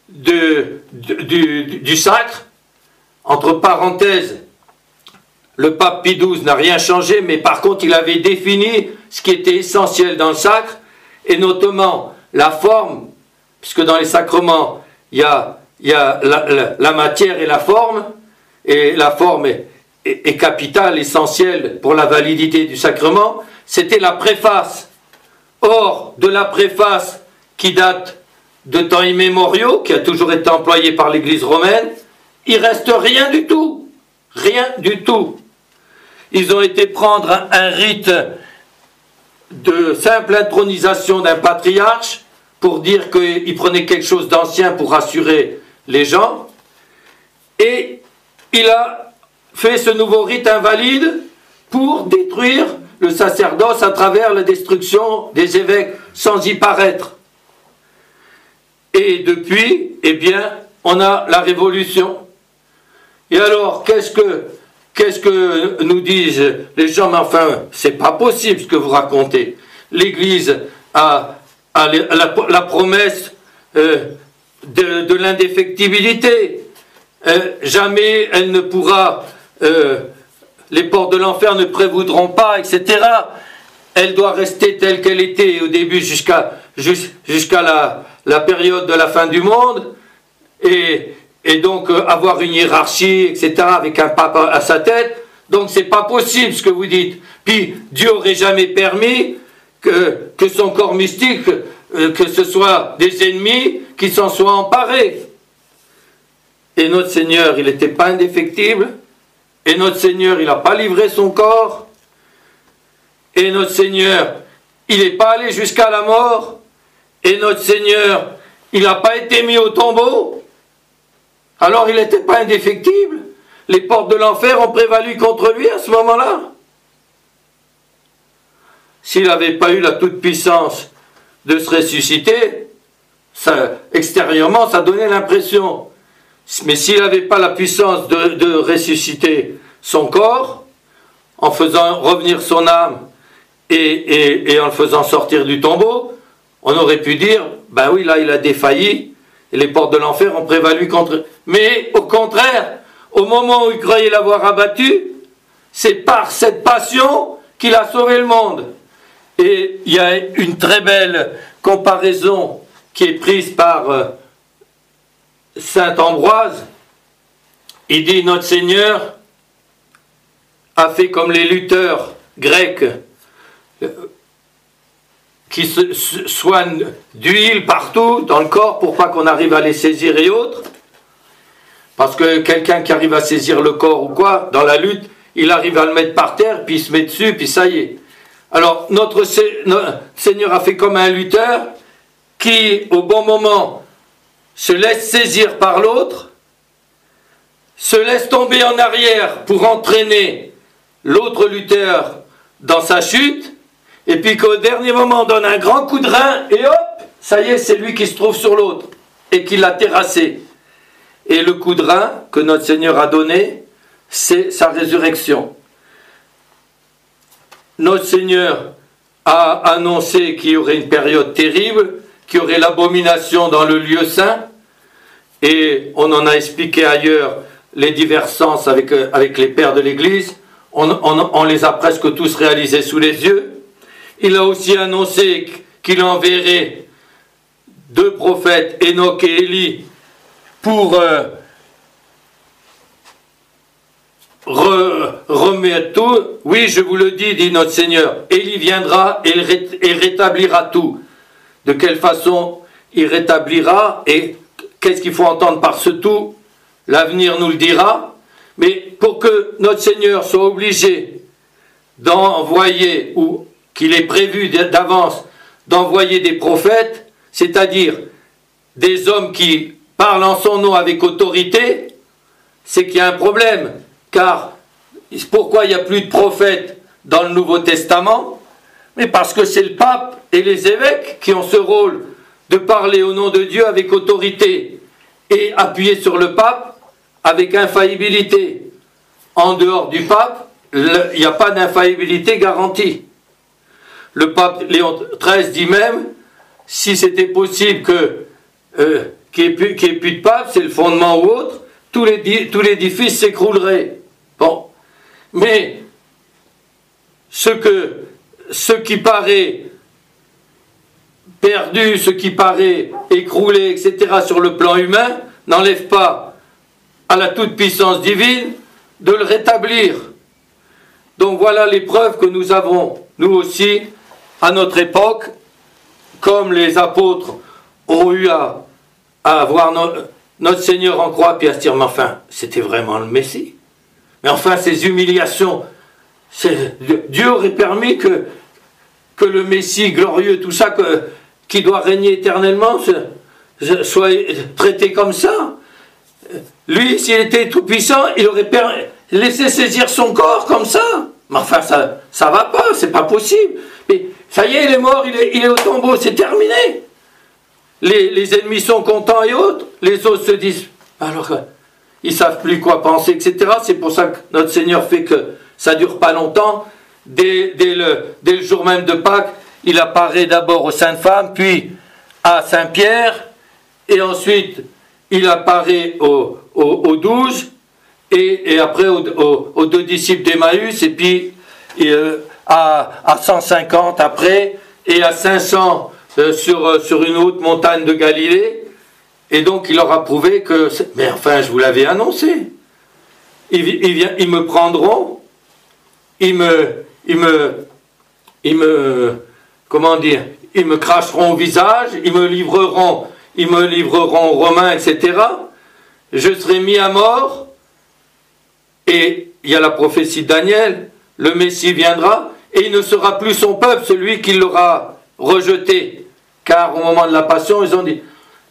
du sacre. Entre parenthèses, le pape Pie XII n'a rien changé, mais par contre il avait défini ce qui était essentiel dans le sacre, et notamment la forme, puisque dans les sacrements il y a la matière et la forme est capitale, essentielle pour la validité du sacrement. C'était la préface. Or, de la préface qui date de temps immémoriaux, qui a toujours été employée par l'Église romaine, il reste rien du tout. Rien du tout. Ils ont été prendre un rite de simple intronisation d'un patriarche pour dire qu'il prenait quelque chose d'ancien pour rassurer les gens, et il a fait ce nouveau rite invalide pour détruire le sacerdoce à travers la destruction des évêques sans y paraître. Et depuis, eh bien, on a la Révolution. Et alors, qu'est-ce que nous disent les gens? Mais enfin, c'est pas possible ce que vous racontez. L'Église a la promesse de l'indéfectibilité. Jamais elle ne pourra, les portes de l'enfer ne prévaudront pas, etc. Elle doit rester telle qu'elle était au début jusqu'à la période de la fin du monde. Et et donc avoir une hiérarchie, etc., avec un pape à sa tête. Donc c'est pas possible ce que vous dites. Puis Dieu aurait jamais permis que son corps mystique, que ce soit des ennemis qui s'en soient emparés. Et notre Seigneur, il n'était pas indéfectible. Et notre Seigneur, il n'a pas livré son corps. Et notre Seigneur, il n'est pas allé jusqu'à la mort. Et notre Seigneur, il n'a pas été mis au tombeau. Alors il n'était pas indéfectible. Les portes de l'enfer ont prévalu contre lui à ce moment-là. S'il n'avait pas eu la toute-puissance de se ressusciter, extérieurement, ça donnait l'impression. Mais s'il n'avait pas la puissance de ressusciter son corps, en faisant revenir son âme et en le faisant sortir du tombeau, on aurait pu dire, ben oui, là il a défailli, et les portes de l'enfer ont prévalu contre... Mais au contraire, au moment où il croyait l'avoir abattu, c'est par cette passion qu'il a sauvé le monde. Et il y a une très belle comparaison qui est prise par saint Ambroise. Il dit, notre Seigneur a fait comme les lutteurs grecs qui se soignent d'huile partout dans le corps pour pas qu'on arrive à les saisir et autres. Parce que quelqu'un qui arrive à saisir le corps ou quoi, dans la lutte, il arrive à le mettre par terre, puis il se met dessus, puis ça y est. Alors, notre Seigneur a fait comme un lutteur qui, au bon moment, se laisse saisir par l'autre, se laisse tomber en arrière pour entraîner l'autre lutteur dans sa chute, et puis qu'au dernier moment, donne un grand coup de rein, et hop, ça y est, c'est lui qui se trouve sur l'autre, et qui l'a terrassé. Et le coup de rein que notre Seigneur a donné, c'est sa résurrection. Notre Seigneur a annoncé qu'il y aurait une période terrible, qu'il y aurait l'abomination dans le lieu saint, et on en a expliqué ailleurs les divers sens avec les pères de l'Église, on les a presque tous réalisés sous les yeux. Il a aussi annoncé qu'il enverrait 2 prophètes, Enoch et Élie, pour remettre tout. Oui, je vous le dis, dit notre Seigneur, Élie viendra et rétablira tout. De quelle façon il rétablira et qu'est-ce qu'il faut entendre par ce tout? L'avenir nous le dira. Mais pour que notre Seigneur soit obligé d'envoyer, ou qu'il ait prévu d'avance d'envoyer des prophètes, c'est-à-dire des hommes qui parlent en son nom avec autorité, c'est qu'il y a un problème. Car pourquoi il n'y a plus de prophètes dans le Nouveau Testament? Mais parce que c'est le pape et les évêques qui ont ce rôle de parler au nom de Dieu avec autorité et appuyer sur le pape avec infaillibilité. En dehors du pape, il n'y a pas d'infaillibilité garantie. Le pape Léon XIII dit même, si c'était possible qu'il n'y ait plus de pape, c'est le fondement ou autre, tout l'édifice s'écroulerait. Bon. Mais ce qui paraît perdu, ce qui paraît écroulé, etc., sur le plan humain, n'enlève pas à la toute-puissance divine de le rétablir. Donc voilà les preuves que nous avons, nous aussi, à notre époque, comme les apôtres ont eu à voir notre Seigneur en croix, puis à se dire, mais enfin, c'était vraiment le Messie. Mais enfin, ces humiliations, Dieu aurait permis que le Messie glorieux, tout ça, qui doit régner éternellement, soit traité comme ça. Lui, s'il était tout puissant, il aurait laissé saisir son corps comme ça. Mais enfin, ça va pas, c'est pas possible. Mais ça y est, il est mort, il est au tombeau, c'est terminé. Les ennemis sont contents et autres, les autres se disent, alors ils savent plus quoi penser, etc. C'est pour ça que notre Seigneur fait que ça dure pas longtemps. Dès le jour même de Pâques, il apparaît d'abord aux Saintes Femmes, puis à Saint-Pierre, et ensuite il apparaît aux 12, et après aux 2 disciples d'Emmaüs, et puis à 150 après, et à 500 sur une haute montagne de Galilée, Et donc il leur a prouvé que... Mais enfin, je vous l'avais annoncé. Ils me prendront, comment dire, ils me cracheront au visage, ils me livreront aux Romains, etc. Je serai mis à mort, et il y a la prophétie de Daniel, le Messie viendra, et il ne sera plus son peuple, celui qui l'aura rejeté. Car au moment de la passion, ils ont dit,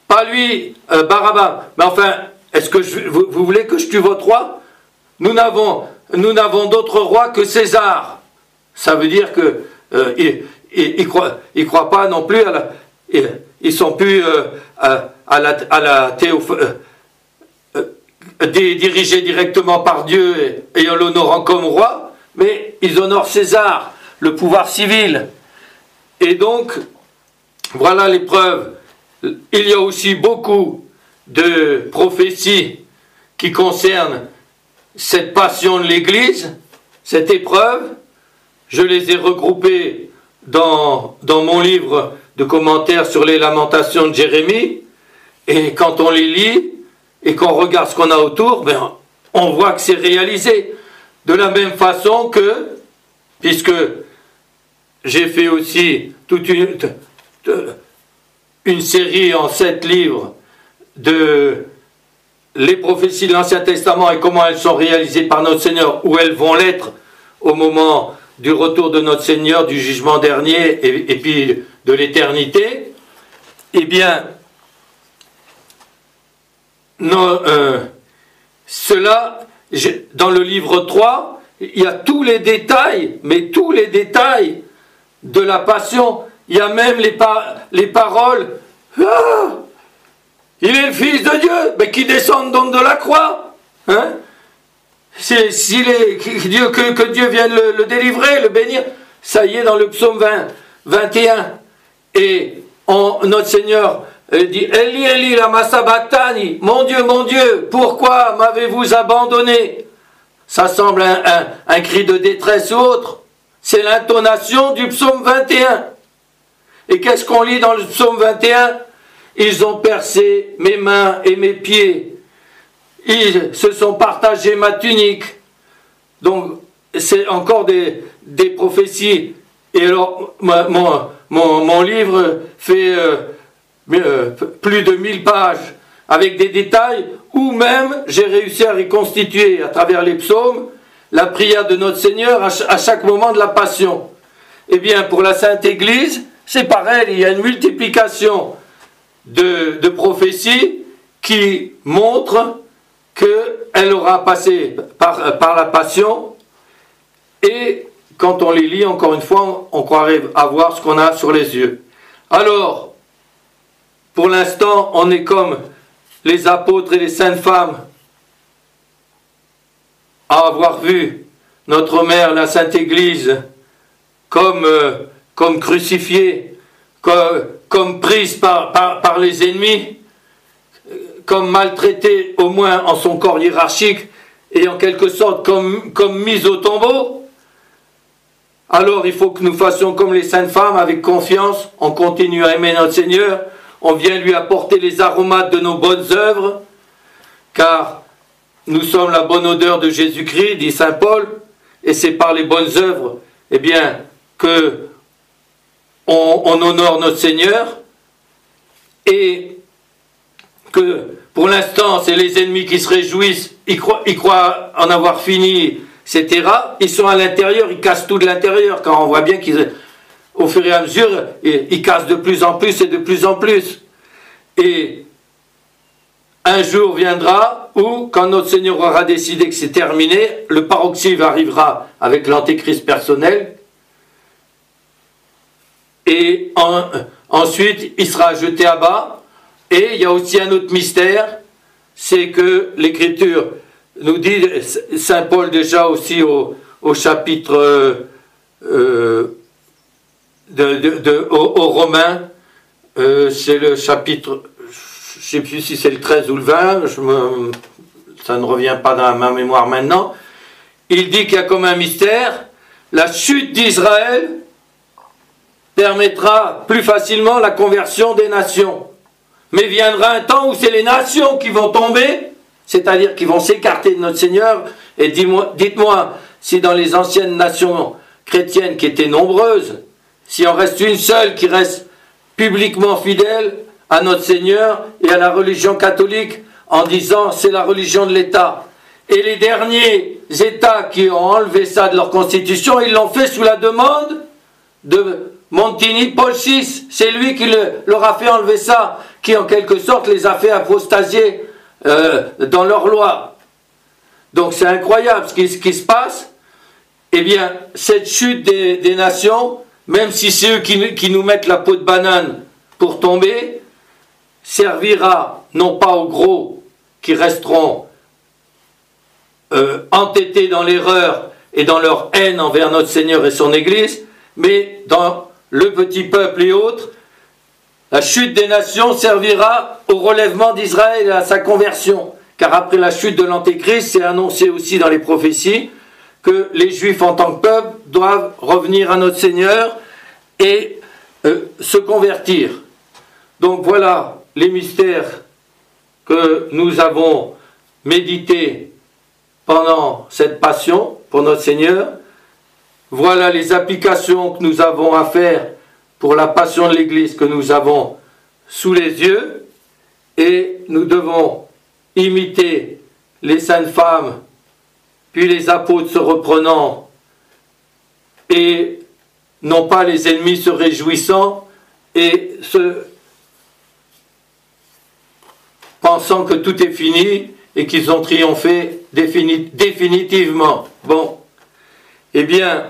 pas lui, Barabbas, mais enfin, est-ce que vous voulez que je tue votre roi? Nous n'avons d'autre roi que César. Ça veut dire que ils croient pas non plus ils sont plus dirigés directement par Dieu et en l'honorant comme roi, mais ils honorent César, le pouvoir civil. Et donc, voilà les preuves. Il y a aussi beaucoup de prophéties qui concernent cette passion de l'Église, cette épreuve. Je les ai regroupées dans mon livre de commentaires sur les lamentations de Jérémie, et quand on les lit et qu'on regarde ce qu'on a autour, ben, on voit que c'est réalisé. De la même façon que, puisque j'ai fait aussi toute une série en 7 livres de les prophéties de l'Ancien Testament et comment elles sont réalisées par notre Seigneur, où elles vont l'être au moment du retour de notre Seigneur, du jugement dernier et puis de l'éternité, eh bien, cela, dans le livre 3, il y a tous les détails, mais tous les détails de la passion. Il y a même les paroles. Ah, il est le Fils de Dieu, mais qui descend donc de la croix. Hein? Que Dieu vienne le délivrer, le bénir. Ça y est, dans le psaume 21. Et notre Seigneur dit, Eli, Eli, lama sabachthani, mon Dieu, pourquoi m'avez-vous abandonné? Ça semble un cri de détresse ou autre. C'est l'intonation du psaume 21. Et qu'est-ce qu'on lit dans le psaume 21? Ils ont percé mes mains et mes pieds. Ils se sont partagés ma tunique. Donc, c'est encore des prophéties. Et alors, mon livre fait plus de 1000 pages, avec des détails, où même j'ai réussi à reconstituer, à travers les psaumes, la prière de notre Seigneur à chaque moment de la Passion. Eh bien, pour la Sainte Église, c'est pareil, il y a une multiplication de prophéties qui montrent qu'elle aura passé par la Passion, et quand on les lit, encore une fois, on croirait avoir ce qu'on a sur les yeux. Alors, pour l'instant, on est comme les apôtres et les saintes femmes à avoir vu notre mère, la Sainte Église, comme crucifiée, comme prise par les ennemis, comme maltraitée au moins en son corps hiérarchique et en quelque sorte comme mise au tombeau. Alors il faut que nous fassions comme les saintes femmes, avec confiance, on continue à aimer notre Seigneur, on vient lui apporter les aromates de nos bonnes œuvres, car nous sommes la bonne odeur de Jésus-Christ, dit saint Paul, et c'est par les bonnes œuvres, eh bien, que on honore notre Seigneur, et que pour l'instant c'est les ennemis qui se réjouissent, ils croient en avoir fini, etc. Ils sont à l'intérieur, ils cassent tout de l'intérieur, quand on voit bien qu'au fur et à mesure, ils cassent de plus en plus et de plus en plus. Et un jour viendra où, quand notre Seigneur aura décidé que c'est terminé, le paroxysme arrivera avec l'antéchrist personnel, et ensuite il sera jeté à bas. Et il y a aussi un autre mystère, c'est que l'Écriture nous dit, saint Paul déjà aussi au chapitre aux Romains, c'est le chapitre, je ne sais plus si c'est le 13 ou le 20, ça ne revient pas dans ma mémoire maintenant, il dit qu'il y a comme un mystère, la chute d'Israël permettra plus facilement la conversion des nations. Mais viendra un temps où c'est les nations qui vont tomber, c'est-à-dire qui vont s'écarter de notre Seigneur. Et dites-moi, si dans les anciennes nations chrétiennes qui étaient nombreuses, si en reste une seule qui reste publiquement fidèle à notre Seigneur et à la religion catholique, en disant c'est la religion de l'État. Et les derniers États qui ont enlevé ça de leur constitution, ils l'ont fait sous la demande de Montini, Paul VI. C'est lui qui leur a fait enlever ça, qui en quelque sorte les a fait apostasier dans leur loi. Donc c'est incroyable ce qui se passe. Eh bien, cette chute des nations, même si c'est eux qui nous mettent la peau de banane pour tomber, servira non pas aux gros qui resteront entêtés dans l'erreur et dans leur haine envers notre Seigneur et son Église, mais dans le petit peuple et autres. La chute des nations servira au relèvement d'Israël et à sa conversion, car après la chute de l'Antéchrist, c'est annoncé aussi dans les prophéties que les Juifs en tant que peuple doivent revenir à notre Seigneur et se convertir. Donc voilà les mystères que nous avons médités pendant cette passion pour notre Seigneur. Voilà les applications que nous avons à faire pour la passion de l'Église que nous avons sous les yeux. Et nous devons imiter les saintes femmes, puis les apôtres se reprenant, et non pas les ennemis se réjouissant et pensant que tout est fini et qu'ils ont triomphé définitivement. Bon, eh bien,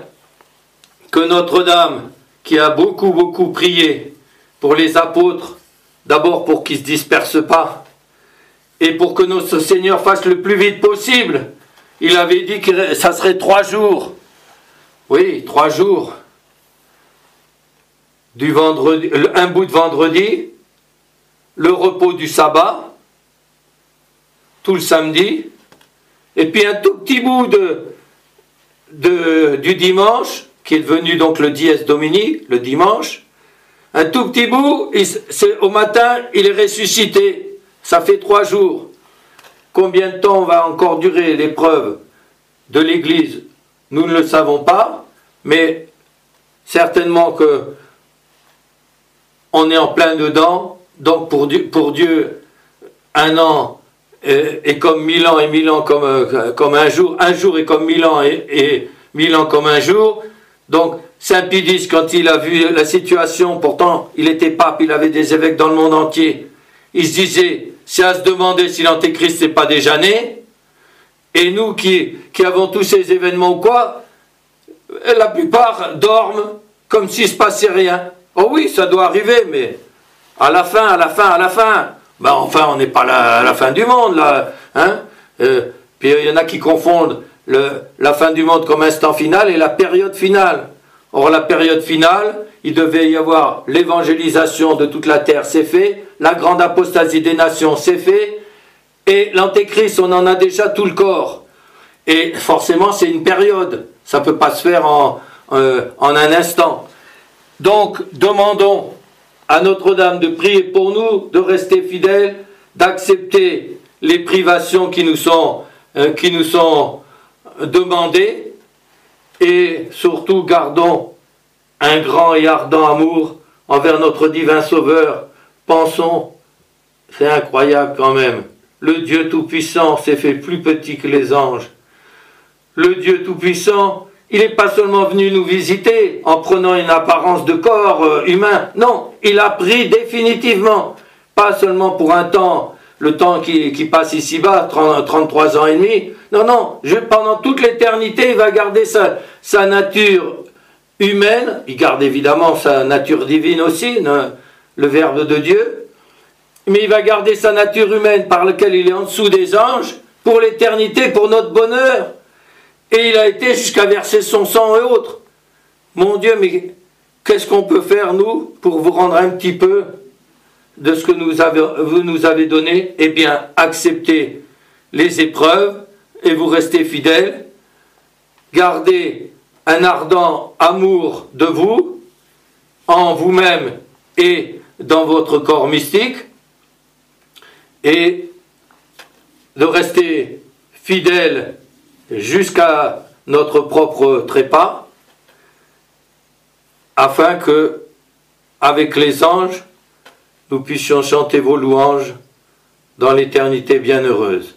que Notre-Dame, qui a beaucoup prié pour les apôtres, d'abord pour qu'ils ne se dispersent pas, et pour que notre Seigneur fasse le plus vite possible. Il avait dit que ça serait 3 jours. Oui, 3 jours. Du vendredi, un bout de vendredi, le repos du sabbat, tout le samedi, et puis un tout petit bout du dimanche, qui est devenu donc le dies domini, le dimanche. Un tout petit bout, au matin, il est ressuscité. Ça fait 3 jours. Combien de temps va encore durer l'épreuve de l'Église? Nous ne le savons pas, mais certainement que on est en plein dedans. Donc pour Dieu, 1 an est comme 1000 ans et 1000 ans comme un jour. Un jour est comme 1000 ans et 1000 ans comme un jour. Donc Saint Pie X, quand il a vu la situation, pourtant il était pape, il avait des évêques dans le monde entier, il se disait, c'est à se demander si l'Antéchrist n'est pas déjà né. Et nous qui avons tous ces événements ou quoi, la plupart dorment comme s'il ne se passait rien. Oh oui, ça doit arriver, mais à la fin. Ben enfin, on n'est pas à la fin du monde, là. Hein, puis il y en a qui confondent la fin du monde comme instant final et la période finale. Or, la période finale, il devait y avoir l'évangélisation de toute la terre, c'est fait. La grande apostasie des nations, c'est fait. Et l'Antéchrist, on en a déjà tout le corps. Et forcément, c'est une période. Ça ne peut pas se faire en un instant. Donc, demandons à Notre-Dame de prier pour nous, de rester fidèles, d'accepter les privations qui nous sont demandées, et surtout gardons un grand et ardent amour envers notre divin Sauveur. Pensons, c'est incroyable quand même, le Dieu Tout-Puissant s'est fait plus petit que les anges. Le Dieu Tout-Puissant, il n'est pas seulement venu nous visiter en prenant une apparence de corps humain. Non, il a pris définitivement, pas seulement pour un temps, le temps qui passe ici-bas, 33 ans et demi. Non, pendant toute l'éternité, il va garder sa nature humaine. Il garde évidemment sa nature divine aussi, le Verbe de Dieu. Mais il va garder sa nature humaine par laquelle il est en dessous des anges, pour l'éternité, pour notre bonheur. Et il a été jusqu'à verser son sang et autres. Mon Dieu, mais qu'est-ce qu'on peut faire, nous, pour vous rendre un petit peu de ce que vous nous avez donné? Eh bien, acceptez les épreuves et vous restez fidèles. Gardez un ardent amour de vous, en vous-même et dans votre corps mystique. et de rester fidèles jusqu'à notre propre trépas, afin que, avec les anges, nous puissions chanter vos louanges dans l'éternité bienheureuse.